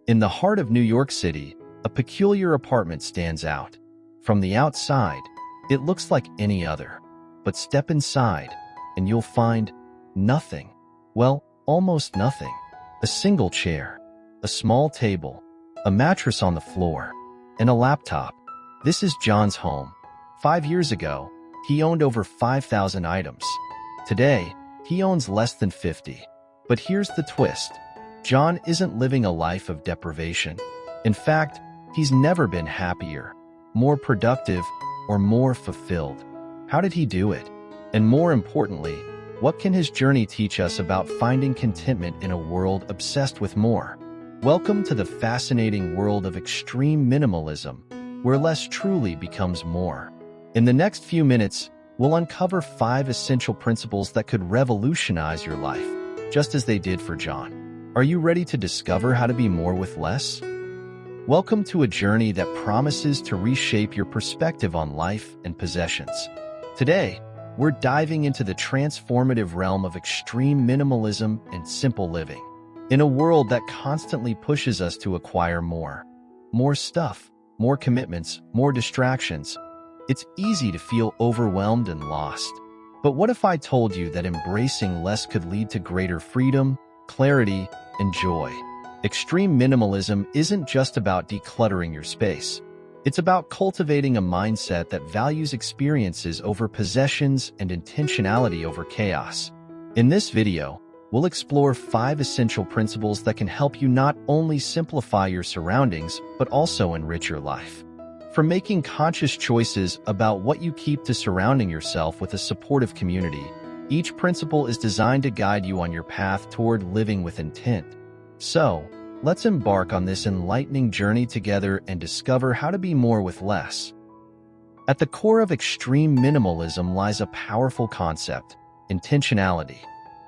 In the heart of New York City, a peculiar apartment stands out. From the outside, it looks like any other. But step inside, and you'll find nothing. Well, almost nothing. A single chair, a small table, a mattress on the floor, and a laptop. This is John's home. 5 years ago, he owned over 5,000 items. Today, he owns less than 50. But here's the twist. John isn't living a life of deprivation. In fact, he's never been happier, more productive, or more fulfilled. How did he do it? And more importantly, what can his journey teach us about finding contentment in a world obsessed with more? Welcome to the fascinating world of extreme minimalism, where less truly becomes more. In the next few minutes, we'll uncover 5 essential principles that could revolutionize your life, just as they did for John. Are you ready to discover how to be more with less? Welcome to a journey that promises to reshape your perspective on life and possessions. Today, we're diving into the transformative realm of extreme minimalism and simple living. In a world that constantly pushes us to acquire more stuff, more commitments, more distractions, it's easy to feel overwhelmed and lost. But what if I told you that embracing less could lead to greater freedom, clarity, and joy? Extreme minimalism isn't just about decluttering your space. It's about cultivating a mindset that values experiences over possessions and intentionality over chaos. In this video, we'll explore 5 essential principles that can help you not only simplify your surroundings, but also enrich your life. From making conscious choices about what you keep to surrounding yourself with a supportive community, each principle is designed to guide you on your path toward living with intent. So, let's embark on this enlightening journey together and discover how to be more with less. At the core of extreme minimalism lies a powerful concept: intentionality.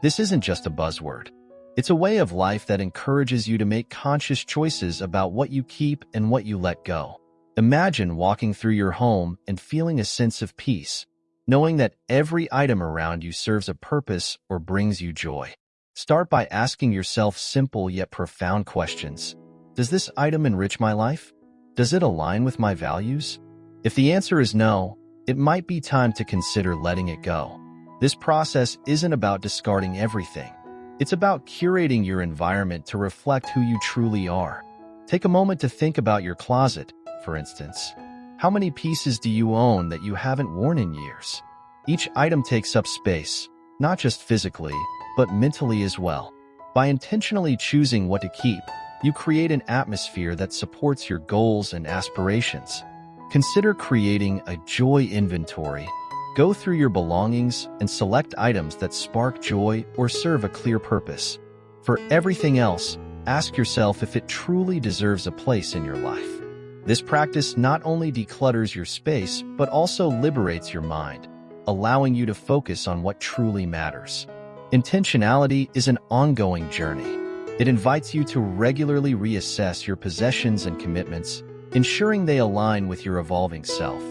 This isn't just a buzzword. It's a way of life that encourages you to make conscious choices about what you keep and what you let go. Imagine walking through your home and feeling a sense of peace, knowing that every item around you serves a purpose or brings you joy. Start by asking yourself simple yet profound questions. Does this item enrich my life? Does it align with my values? If the answer is no, it might be time to consider letting it go. This process isn't about discarding everything. It's about curating your environment to reflect who you truly are. Take a moment to think about your closet, for instance. How many pieces do you own that you haven't worn in years? Each item takes up space, not just physically, but mentally as well. By intentionally choosing what to keep, you create an atmosphere that supports your goals and aspirations. Consider creating a joy inventory. Go through your belongings and select items that spark joy or serve a clear purpose. For everything else, ask yourself if it truly deserves a place in your life. This practice not only declutters your space, but also liberates your mind, allowing you to focus on what truly matters. Intentionality is an ongoing journey. It invites you to regularly reassess your possessions and commitments, ensuring they align with your evolving self.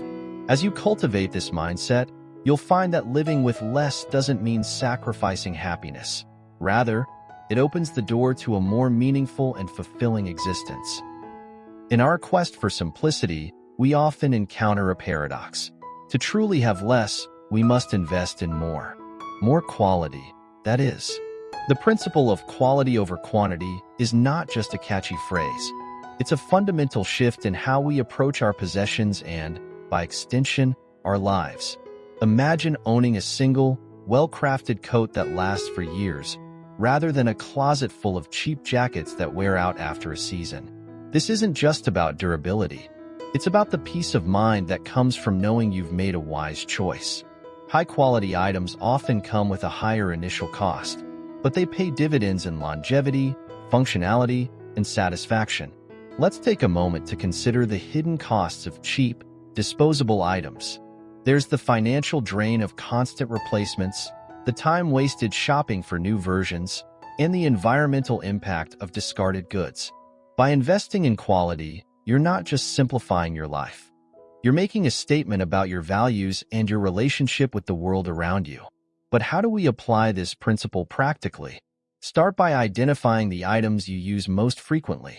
As you cultivate this mindset, you'll find that living with less doesn't mean sacrificing happiness. Rather, it opens the door to a more meaningful and fulfilling existence. In our quest for simplicity, we often encounter a paradox. To truly have less, we must invest in more. More quality, that is. The principle of quality over quantity is not just a catchy phrase. It's a fundamental shift in how we approach our possessions and, by extension, our lives. Imagine owning a single, well-crafted coat that lasts for years, rather than a closet full of cheap jackets that wear out after a season. This isn't just about durability. It's about the peace of mind that comes from knowing you've made a wise choice. High-quality items often come with a higher initial cost, but they pay dividends in longevity, functionality, and satisfaction. Let's take a moment to consider the hidden costs of cheap, disposable items. There's the financial drain of constant replacements, the time wasted shopping for new versions, and the environmental impact of discarded goods. By investing in quality, you're not just simplifying your life. You're making a statement about your values and your relationship with the world around you. But how do we apply this principle practically? Start by identifying the items you use most frequently.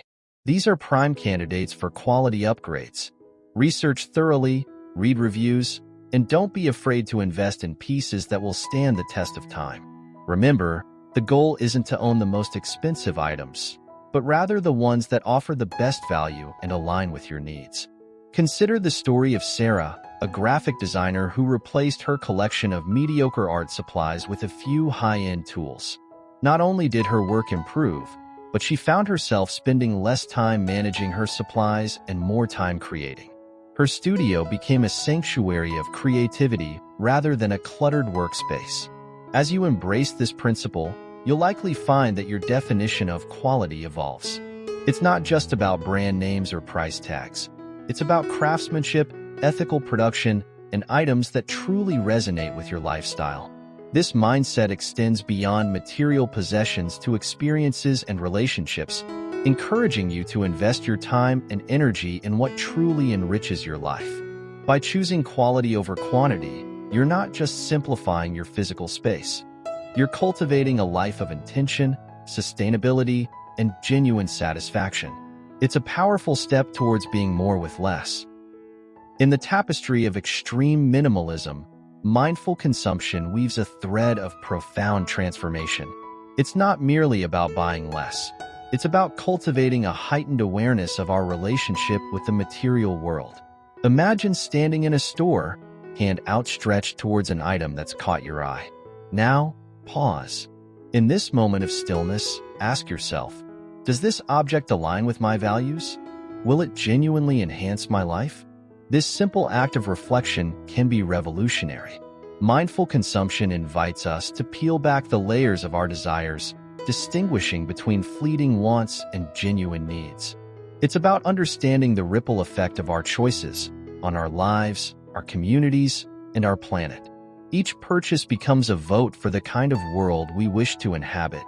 These are prime candidates for quality upgrades. Research thoroughly, read reviews, and don't be afraid to invest in pieces that will stand the test of time. Remember, the goal isn't to own the most expensive items, but rather the ones that offer the best value and align with your needs. Consider the story of Sarah, a graphic designer who replaced her collection of mediocre art supplies with a few high-end tools. Not only did her work improve, but she found herself spending less time managing her supplies and more time creating. Her studio became a sanctuary of creativity rather than a cluttered workspace. As you embrace this principle, you'll likely find that your definition of quality evolves. It's not just about brand names or price tags. It's about craftsmanship, ethical production, and items that truly resonate with your lifestyle. This mindset extends beyond material possessions to experiences and relationships, encouraging you to invest your time and energy in what truly enriches your life. By choosing quality over quantity, you're not just simplifying your physical space. You're cultivating a life of intention, sustainability, and genuine satisfaction. It's a powerful step towards being more with less. In the tapestry of extreme minimalism, mindful consumption weaves a thread of profound transformation. It's not merely about buying less. It's about cultivating a heightened awareness of our relationship with the material world. Imagine standing in a store, hand outstretched towards an item that's caught your eye. Now, pause. In this moment of stillness, ask yourself, does this object align with my values? Will it genuinely enhance my life? This simple act of reflection can be revolutionary. Mindful consumption invites us to peel back the layers of our desires, distinguishing between fleeting wants and genuine needs. It's about understanding the ripple effect of our choices on our lives, our communities, and our planet. Each purchase becomes a vote for the kind of world we wish to inhabit.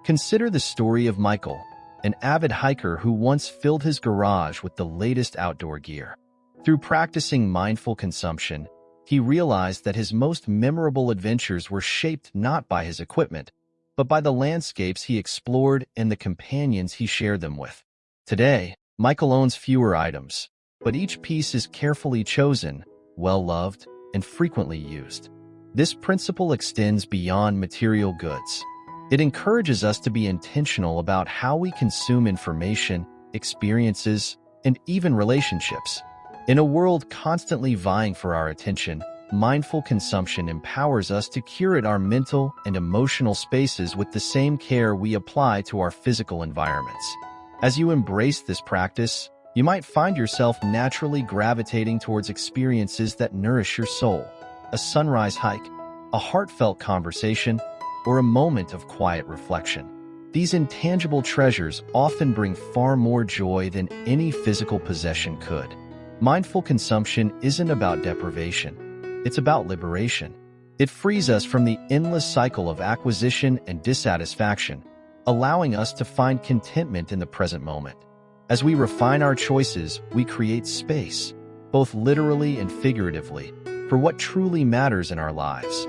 Consider the story of Michael, an avid hiker who once filled his garage with the latest outdoor gear. Through practicing mindful consumption, he realized that his most memorable adventures were shaped not by his equipment, but by the landscapes he explored and the companions he shared them with. Today, Michael owns fewer items, but each piece is carefully chosen, well-loved, and frequently used. This principle extends beyond material goods. It encourages us to be intentional about how we consume information, experiences, and even relationships. In a world constantly vying for our attention, mindful consumption empowers us to curate our mental and emotional spaces with the same care we apply to our physical environments. As you embrace this practice, you might find yourself naturally gravitating towards experiences that nourish your soul. A sunrise hike, a heartfelt conversation, or a moment of quiet reflection. These intangible treasures often bring far more joy than any physical possession could. Mindful consumption isn't about deprivation. It's about liberation. It frees us from the endless cycle of acquisition and dissatisfaction, allowing us to find contentment in the present moment. As we refine our choices, we create space, both literally and figuratively, for what truly matters in our lives.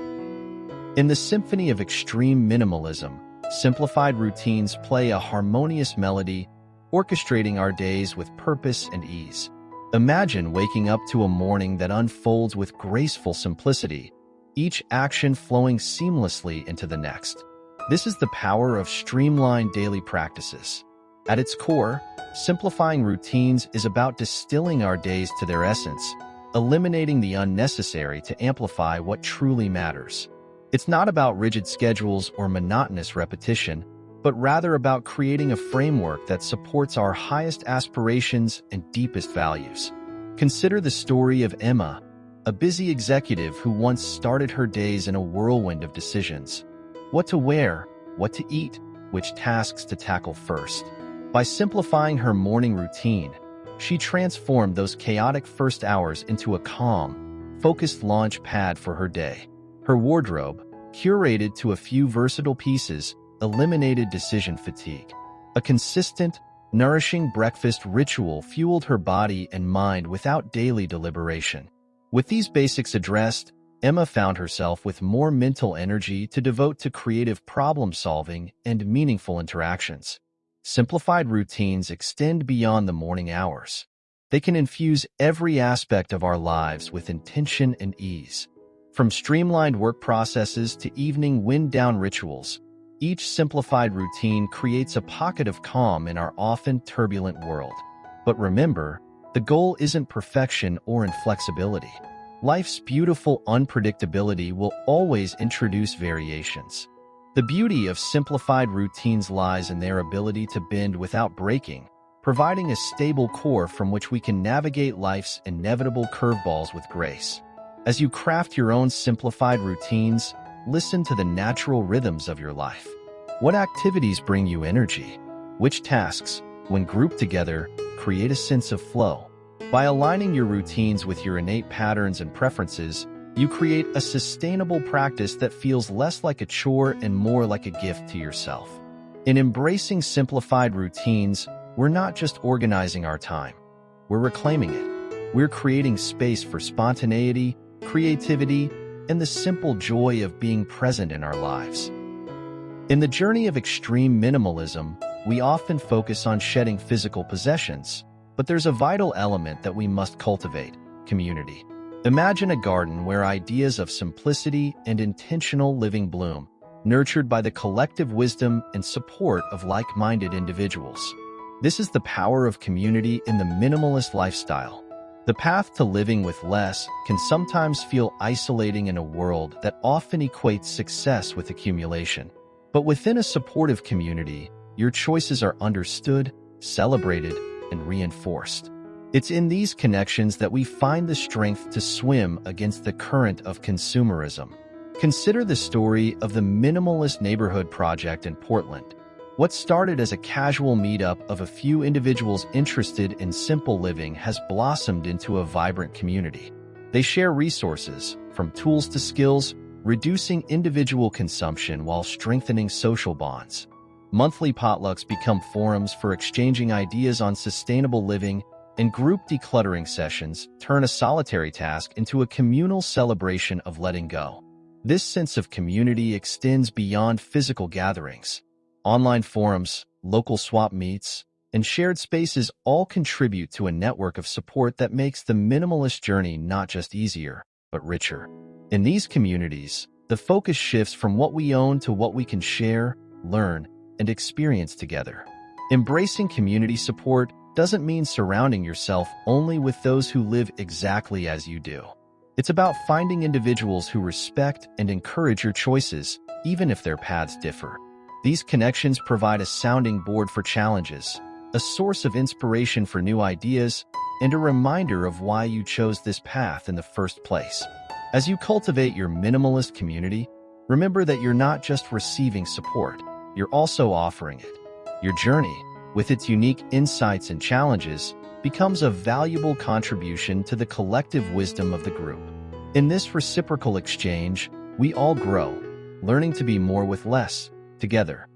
In the symphony of extreme minimalism, simplified routines play a harmonious melody, orchestrating our days with purpose and ease. Imagine waking up to a morning that unfolds with graceful simplicity, each action flowing seamlessly into the next. This is the power of streamlined daily practices. At its core, simplifying routines is about distilling our days to their essence, eliminating the unnecessary to amplify what truly matters. It's not about rigid schedules or monotonous repetition, but rather about creating a framework that supports our highest aspirations and deepest values. Consider the story of Emma, a busy executive who once started her days in a whirlwind of decisions. What to wear, what to eat, which tasks to tackle first. By simplifying her morning routine, she transformed those chaotic first hours into a calm, focused launch pad for her day. Her wardrobe, curated to a few versatile pieces, eliminated decision fatigue. A consistent, nourishing breakfast ritual fueled her body and mind without daily deliberation. With these basics addressed, Emma found herself with more mental energy to devote to creative problem-solving and meaningful interactions. Simplified routines extend beyond the morning hours. They can infuse every aspect of our lives with intention and ease. From streamlined work processes to evening wind-down rituals, each simplified routine creates a pocket of calm in our often turbulent world. But remember, the goal isn't perfection or inflexibility. Life's beautiful unpredictability will always introduce variations. The beauty of simplified routines lies in their ability to bend without breaking, providing a stable core from which we can navigate life's inevitable curveballs with grace. As you craft your own simplified routines, listen to the natural rhythms of your life. What activities bring you energy? Which tasks, when grouped together, create a sense of flow? By aligning your routines with your innate patterns and preferences, you create a sustainable practice that feels less like a chore and more like a gift to yourself. In embracing simplified routines, we're not just organizing our time. We're reclaiming it. We're creating space for spontaneity, creativity, and the simple joy of being present in our lives. In the journey of extreme minimalism, we often focus on shedding physical possessions, but there's a vital element that we must cultivate: community. Imagine a garden where ideas of simplicity and intentional living bloom, nurtured by the collective wisdom and support of like-minded individuals. This is the power of community in the minimalist lifestyle. The path to living with less can sometimes feel isolating in a world that often equates success with accumulation. But within a supportive community, your choices are understood, celebrated, and reinforced. It's in these connections that we find the strength to swim against the current of consumerism. Consider the story of the Minimalist Neighborhood Project in Portland. What started as a casual meetup of a few individuals interested in simple living has blossomed into a vibrant community. They share resources, from tools to skills, reducing individual consumption while strengthening social bonds. Monthly potlucks become forums for exchanging ideas on sustainable living, and group decluttering sessions turn a solitary task into a communal celebration of letting go. This sense of community extends beyond physical gatherings. Online forums, local swap meets, and shared spaces all contribute to a network of support that makes the minimalist journey not just easier, but richer. In these communities, the focus shifts from what we own to what we can share, learn, and experience together. Embracing community support doesn't mean surrounding yourself only with those who live exactly as you do. It's about finding individuals who respect and encourage your choices, even if their paths differ. These connections provide a sounding board for challenges, a source of inspiration for new ideas, and a reminder of why you chose this path in the first place. As you cultivate your minimalist community, remember that you're not just receiving support, you're also offering it. Your journey, with its unique insights and challenges, becomes a valuable contribution to the collective wisdom of the group. In this reciprocal exchange, we all grow, learning to be more with less, together.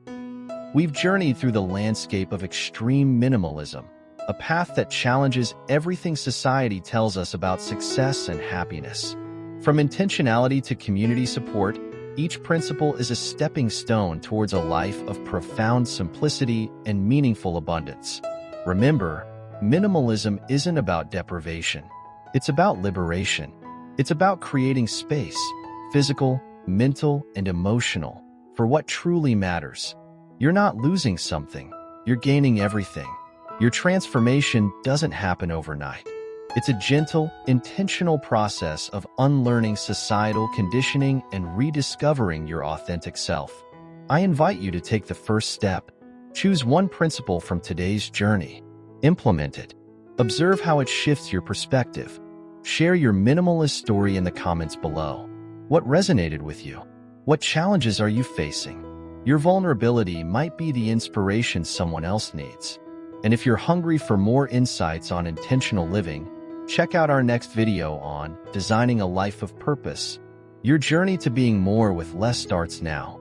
We've journeyed through the landscape of extreme minimalism, a path that challenges everything society tells us about success and happiness. From intentionality to community support, each principle is a stepping stone towards a life of profound simplicity and meaningful abundance. Remember, minimalism isn't about deprivation. It's about liberation. It's about creating space, physical, mental, and emotional, for what truly matters. You're not losing something, you're gaining everything. Your transformation doesn't happen overnight. It's a gentle, intentional process of unlearning societal conditioning and rediscovering your authentic self. I invite you to take the first step. Choose one principle from today's journey. Implement it. Observe how it shifts your perspective. Share your minimalist story in the comments below. What resonated with you? What challenges are you facing? Your vulnerability might be the inspiration someone else needs. And if you're hungry for more insights on intentional living, check out our next video on Designing a Life of Purpose. Your journey to being more with less starts now.